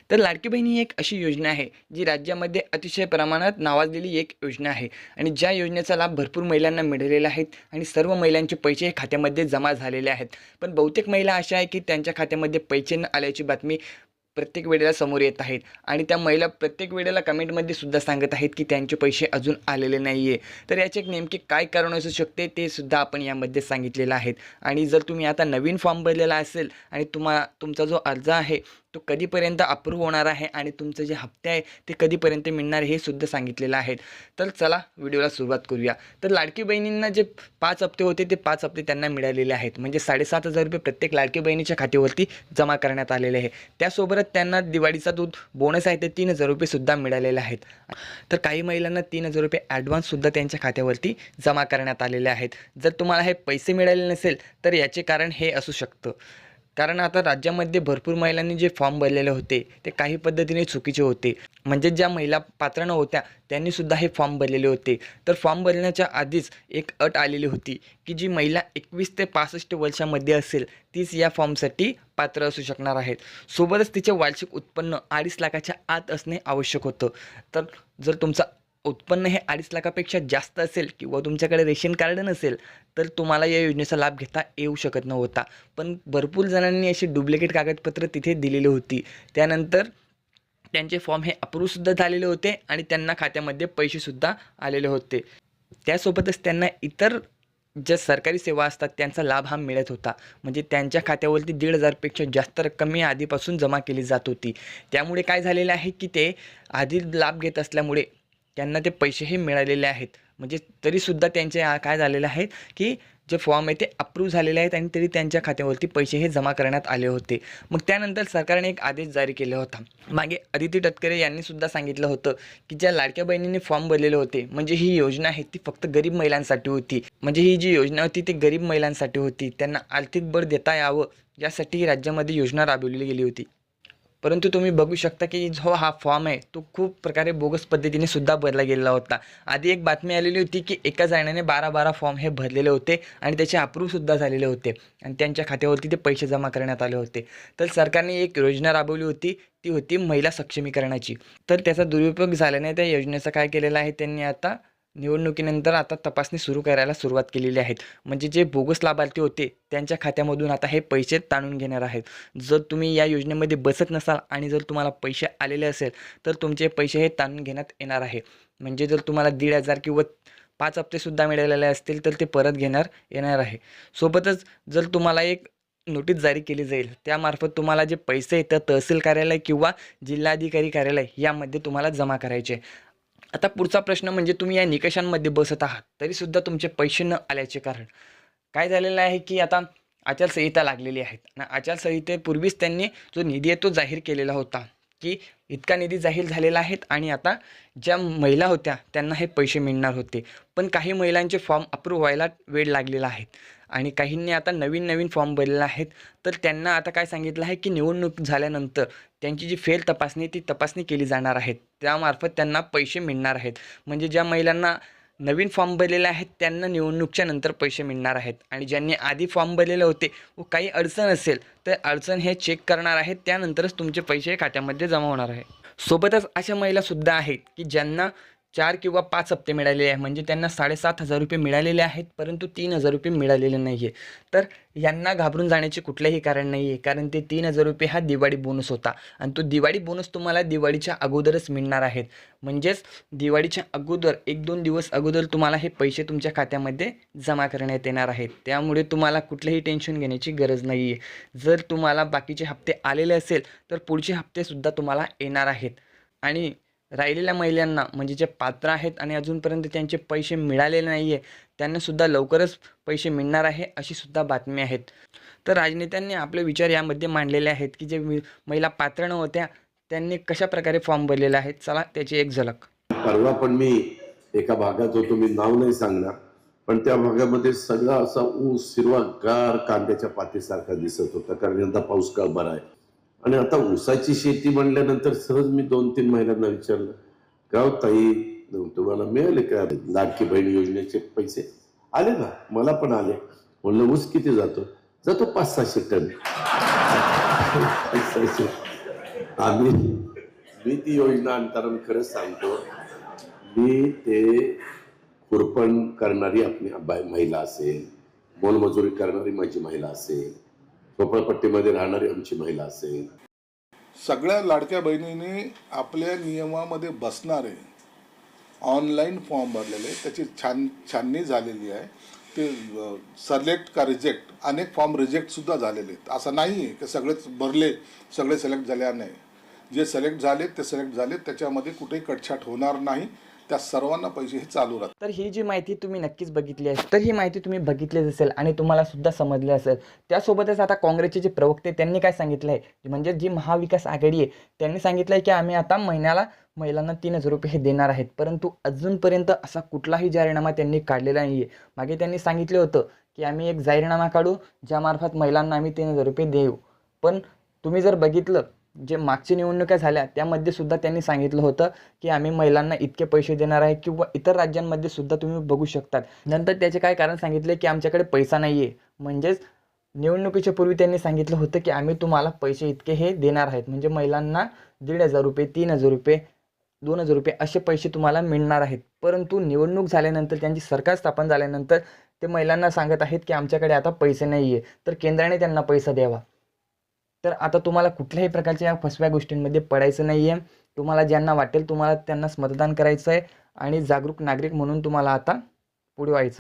तर लाडकी बहीण ही एक अशी योजना आहे जी राज्यामध्ये अतिशय प्रमाणात नावाजलेली एक योजना आहे आणि ज्या योजनेचा लाभ भरपूर महिलांना मिळालेला आहे आणि सर्व महिलांचे पैसे हे खात्यामध्ये जमा झालेले आहेत. पण बहुतेक महिला अशा आहे की त्यांच्या खात्यामध्ये पैसे न आल्याची बातमी प्रत्येक वेळेला समोर येत आहेत आणि त्या महिला प्रत्येक वेळेला कमेंटमध्ये सुद्धा सांगत आहेत की त्यांचे पैसे अजून आलेले नाही आहे. तर याचे एक नेमके काय कारण असू शकते ते सुद्धा आपण यामध्ये सांगितलेलं आहे. आणि जर तुम्ही आता नवीन फॉर्म भरलेला असेल आणि तुमचा जो अर्ज आहे तो कधीपर्यंत अप्रूव्ह होणार आहे आणि तुमचे जे हप्ते आहे ते कधीपर्यंत मिळणार हे सुद्धा सांगितलेलं आहे. तर चला व्हिडिओला सुरुवात करूया. तर लाडकी बहिणींना जे 5 हप्ते होते ते 5 हप्ते त्यांना मिळालेले आहेत. म्हणजे 7,500 रुपये प्रत्येक लाडकी बहिणीच्या खात्यावरती जमा करण्यात आलेले आहे. त्यासोबत त्यांना दिवाळीचा जो बोनस आहे ते 3,000 रुपये सुद्धा मिळालेले आहेत. तर काही महिलांना 3,000 रुपये ॲडव्हान्स सुद्धा त्यांच्या खात्यावरती जमा करण्यात आलेले आहेत. जर तुम्हाला हे पैसे मिळाले नसेल तर याचे कारण हे असू शकतं. कारण आता राज्यामध्ये भरपूर महिलांनी जे फॉर्म भरलेले होते ते काही पद्धतीने चुकीचे होते. म्हणजे ज्या महिला पात्र नव्हत्या त्यांनी सुद्धा हे फॉर्म भरलेले होते. तर फॉर्म भरण्याच्या आधीच एक अट आलेली होती की जी महिला 21 ते 65 वर्षामध्ये असेल तीच या फॉर्मसाठी पात्र असू शकणार आहेत. सोबतच तिचे वार्षिक उत्पन्न 2.5 लाखाच्या आत असणे आवश्यक होतं. तर जर तुमचा उत्पन्न हे 2.5 लाखापेक्षा जास्त असेल किंवा तुमच्याकडे रेशन कार्ड नसेल तर तुम्हाला या योजनेचा लाभ घेता येऊ शकत नव्हता. पण भरपूर जणांनी अशी डुप्लिकेट कागदपत्र तिथे दिलेली होती. त्यानंतर त्यांचे फॉर्म हे अप्रूव्हसुद्धा झालेले होते आणि त्यांना खात्यामध्ये पैसेसुद्धा आलेले होते. त्यासोबतच त्यांना इतर ज्या सरकारी सेवा असतात त्यांचा लाभ हा मिळत होता. म्हणजे त्यांच्या खात्यावरती 1,500पेक्षा जास्त रक्कम ही आधीपासून जमा केली जात होती. त्यामुळे काय झालेलं आहे की ते आधी लाभ घेत असल्यामुळे त्यांना ते पैसे हे मिळालेले आहेत. म्हणजे तरीसुद्धा त्यांचे काय झालेलं आहे की जे फॉर्म आहे ते अप्रूव्ह झालेले आहेत आणि तरी त्यांच्या खात्यावरती पैसे हे जमा करण्यात आले होते. मग त्यानंतर सरकारने एक आदेश जारी केला होता. मागे अदिती तटकरे यांनी सुद्धा सांगितलं होतं की ज्या लाडक्या बहिणींनी फॉर्म भरलेले होते म्हणजे ही योजना आहे ती फक्त गरीब महिलांसाठी होती. म्हणजे ही जी योजना होती ती गरीब महिलांसाठी होती. त्यांना आर्थिक बळ देता यावं यासाठी ही राज्यामध्ये योजना राबवली गेली होती. परंतु तुम्ही बघू शकता की जो हा फॉर्म आहे तो खूप प्रकारे बोगस पद्धतीने सुद्धा भरला गेलेला होता. आधी एक बातमी आलेली होती की एका जणाने 12-12 फॉर्म हे भरलेले होते आणि त्याचे अप्रूव्हसुद्धा झालेले होते आणि त्यांच्या खात्यावरती ते पैसे जमा करण्यात आले होते. तर सरकारने एक योजना राबवली होती, ती होती महिला सक्षमीकरणाची. तर त्याचा दुरुपयोग झाल्याने त्या योजनेचं काय केलेलं आहे त्यांनी आता निवडणुकीनंतर आता तपासणी सुरू करायला सुरुवात केलेली आहेत. म्हणजे जे बोगस लाभार्थी होते त्यांच्या खात्यामधून आता हे पैसे ताणून घेणार आहेत. जर तुम्ही या योजनेमध्ये बसत नसाल आणि जर तुम्हाला पैसे आलेले असेल तर तुमचे पैसे हे ताणून घेण्यात येणार आहे. म्हणजे जर तुम्हाला 1,500 किंवा 5 हप्तेसुद्धा मिळालेले असतील तर ते परत घेणार येणार आहे. सोबतच जर तुम्हाला एक नोटीस जारी केली जाईल त्यामार्फत तुम्हाला जे पैसे आहेत तहसील कार्यालय किंवा जिल्हाधिकारी कार्यालय यामध्ये तुम्हाला जमा करायचे. आता पुढचा प्रश्न म्हणजे तुम्ही या निकषांमध्ये बसत आहात तरीसुद्धा तुमचे पैसे न आल्याचे कारण काय झालेलं आहे की आता आचारसंहिता लागलेली आहे आणि आचारसंहितेपूर्वीच त्यांनी जो निधी आहे तो जाहीर केलेला होता की इतका निधी जाहीर झालेला आहे आणि आता ज्या महिला होत्या त्यांना हे पैसे मिळणार होते. पण काही महिलांचे फॉर्म अप्रूव्ह व्हायला वेळ लागलेला आहे आणि काहींनी आता नवीन फॉर्म भरलेले आहेत. तर त्यांना आता काय सांगितलं आहे की निवडणूक झाल्यानंतर त्यांची जी फेर तपासणी ती तपासणी केली जाणार आहे. त्यामार्फत त्यांना पैसे मिळणार आहेत. म्हणजे ज्या महिलांना नवीन फॉर्म भरलेले आहेत त्यांना निवडणूकच्या नंतर पैसे मिळणार आहेत आणि ज्यांनी आधी फॉर्म भरलेले होते व काही अडचण असेल तर अडचण हे चेक करणार आहेत. त्यानंतरच तुमचे पैसे खात्यामध्ये जमा होणार आहे. सोबतच अशा महिलासुद्धा आहेत की ज्यांना 4 किंवा 5 हप्ते मिळालेले आहे. म्हणजे त्यांना 7,500 रुपये मिळालेले आहेत परंतु 3,000 रुपये मिळालेले नाही आहे. तर यांना घाबरून जाण्याचे कुठलेही कारण नाही आहे. कारण ते 3,000 रुपये हा दिवाळी बोनस होता आणि तो दिवाळी बोनस तुम्हाला दिवाळीच्या अगोदरच मिळणार आहेत. म्हणजेच दिवाळीच्या अगोदर 1-2 दिवस अगोदर तुम्हाला हे पैसे तुमच्या खात्यामध्ये जमा करण्यात येणार आहेत. त्यामुळे तुम्हाला कुठलेही टेन्शन घेण्याची गरज नाही आहे. जर तुम्हाला बाकीचे हप्ते आलेले असेल तर पुढचे हप्तेसुद्धा तुम्हाला येणार आहेत. आणि राहिलेल्या महिलांना म्हणजे जे पात्र आहेत आणि अजूनपर्यंत त्यांचे पैसे मिळालेले नाही आहे त्यांनासुद्धा लवकरच पैसे मिळणार आहे अशी सुद्धा बातमी आहेत. तर राजनेत्यांनी आपले विचार यामध्ये मांडलेले आहेत की जे महिला पात्र नव्हत्या त्यांनी कशाप्रकारे फॉर्म भरलेला आहे. चला त्याची एक झलक. परवा पण मी एका भागात होतो, मी नाव नाही सांगणार, पण त्या भागामध्ये सगळा असा ऊस हिरवागार कांद्याच्या पातीसारखा दिसत होता. कारण यंदा पाऊस का बरा आहे. आणि आता ऊसाची शेती म्हणल्यानंतर सहज मी 2-3 महिलांना विचारलं, गाव ताई तुम्हाला मिळाले का लाडकी बहीण योजनेचे पैसे? आले ना, मला पण आले. म्हणलं ऊस किती जातो? जातो 500-600 टन. आम्ही मी ती योजना आणताना खरंच सांगतो, मी ते खुरपण करणारी आपली महिला असेल, मोलमजुरी करणारी माझी महिला असेल, झोपडपट्टीमध्ये राहणारी आमची महिला असेल, सगळ्या लाडक्या बहिणींनी आपल्या नियमामध्ये बसणारे ऑनलाईन फॉर्म भरलेले, त्याची छाननी झालेली आहे. ते सिलेक्ट का रिजेक्ट, अनेक फॉर्म रिजेक्टसुद्धा झालेले आहेत. असं नाही आहे की सगळेच भरले सगळे सिलेक्ट झाले नाही. जे सिलेक्ट झाले ते सिलेक्ट झाले, त्याच्यामध्ये कुठेही कटछाट होणार नाही. त्या सर्वांना पैसे हे चालू राहतात. तर ही जी माहिती तुम्ही नक्कीच बघितली आहे, तर ही माहिती तुम्ही बघितलीच असेल आणि तुम्हाला सुद्धा समजली असेल. त्यासोबतच आता काँग्रेसचे जे प्रवक्ते त्यांनी काय सांगितलं आहे, म्हणजे जी महाविकास आघाडी आहे त्यांनी सांगितलं आहे की आम्ही आता महिन्याला महिलांना 3,000 रुपये हे देणार आहेत. परंतु अजूनपर्यंत असा कुठलाही जाहीरनामा त्यांनी काढलेला नाही आहे. मागे त्यांनी सांगितलं होतं की आम्ही एक जाहीरनामा काढू ज्यामार्फत महिलांना आम्ही 3,000 रुपये देऊ. पण तुम्ही जर बघितलं जे मागच्या निवडणुका झाल्या त्यामध्ये सुद्धा त्यांनी सांगितलं होतं की आम्ही महिलांना इतके पैसे देणार आहे, किंवा इतर राज्यांमध्ये सुद्धा तुम्ही बघू शकतात. नंतर त्याचे काय कारण सांगितले की आमच्याकडे पैसा नाही आहे. म्हणजेच निवडणुकीच्या पूर्वी त्यांनी सांगितलं होतं की आम्ही तुम्हाला पैसे इतके हे देणार आहेत, म्हणजे महिलांना 1,500 रुपये, 3,000 रुपये, 2,000 रुपये असे पैसे तुम्हाला मिळणार आहेत. परंतु निवडणूक झाल्यानंतर, त्यांची सरकार स्थापन झाल्यानंतर ते महिलांना सांगत आहेत की आमच्याकडे आता पैसे नाही आहे, तर केंद्राने त्यांना पैसा द्यावा. तर आता तुम्हाला कुठल्याही प्रकारच्या या फसव्या गोष्टींमध्ये पडायचं नाही आहे. तुम्हाला ज्यांना वाटेल तुम्हाला त्यांनाच मतदान करायचं आहे आणि जागरूक नागरिक म्हणून तुम्हाला आता पुढे व्हायचं.